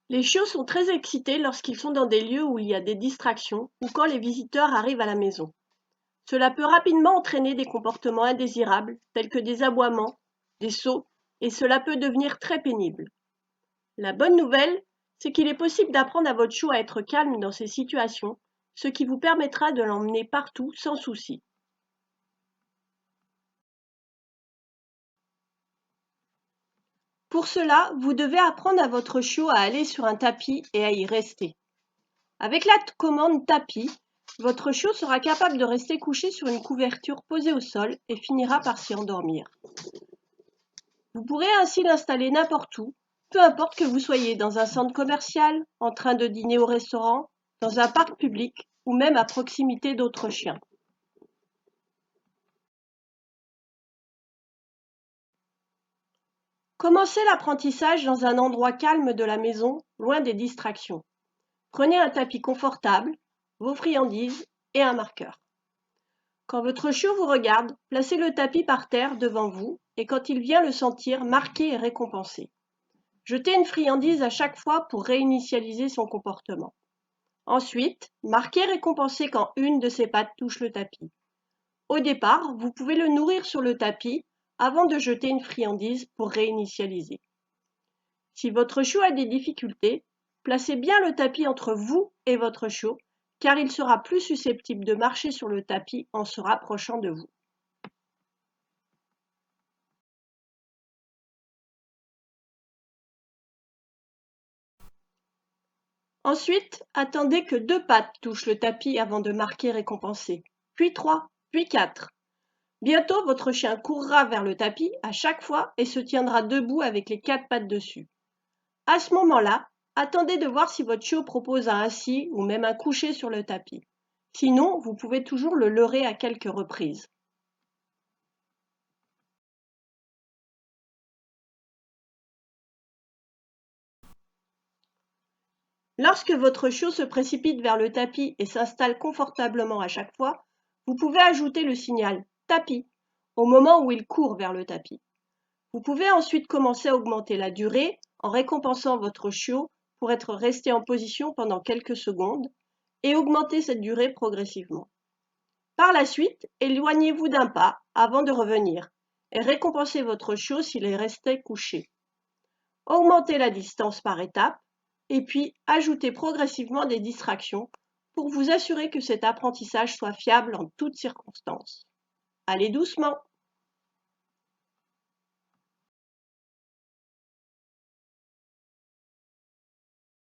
Les chiots sont très excités lorsqu'ils sont dans des lieux où il y a des distractions ou quand les visiteurs arrivent à la maison. Cela peut rapidement entraîner des comportements indésirables tels que des aboiements, des sauts, et cela peut devenir très pénible. La bonne nouvelle, c'est qu'il est possible d'apprendre à votre chiot à être calme dans ces situations, ce qui vous permettra de l'emmener partout sans souci. Pour cela, vous devez apprendre à votre chiot à aller sur un tapis et à y rester. Avec la commande tapis, votre chiot sera capable de rester couché sur une couverture posée au sol et finira par s'y endormir. Vous pourrez ainsi l'installer n'importe où, peu importe que vous soyez dans un centre commercial, en train de dîner au restaurant, dans un parc public ou même à proximité d'autres chiens. Commencez l'apprentissage dans un endroit calme de la maison, loin des distractions. Prenez un tapis confortable, vos friandises et un marqueur. Quand votre chiot vous regarde, placez le tapis par terre devant vous et quand il vient le sentir, marquez et récompensez. Jetez une friandise à chaque fois pour réinitialiser son comportement. Ensuite, marquez et récompensez quand une de ses pattes touche le tapis. Au départ, vous pouvez le nourrir sur le tapis avant de jeter une friandise pour réinitialiser. Si votre chiot a des difficultés, placez bien le tapis entre vous et votre chiot, car il sera plus susceptible de marcher sur le tapis en se rapprochant de vous. Ensuite, attendez que 2 pattes touchent le tapis avant de marquer récompenser, puis 3, puis 4. Bientôt, votre chien courra vers le tapis à chaque fois et se tiendra debout avec les 4 pattes dessus. À ce moment-là, attendez de voir si votre chiot propose un assis ou même un coucher sur le tapis. Sinon, vous pouvez toujours le leurrer à quelques reprises. Lorsque votre chiot se précipite vers le tapis et s'installe confortablement à chaque fois, vous pouvez ajouter le signal tapis au moment où il court vers le tapis. Vous pouvez ensuite commencer à augmenter la durée en récompensant votre chiot pour être resté en position pendant quelques secondes et augmenter cette durée progressivement. Par la suite, éloignez-vous d'un pas avant de revenir et récompensez votre chiot s'il est resté couché. Augmentez la distance par étapes et puis ajoutez progressivement des distractions pour vous assurer que cet apprentissage soit fiable en toutes circonstances. Allez doucement!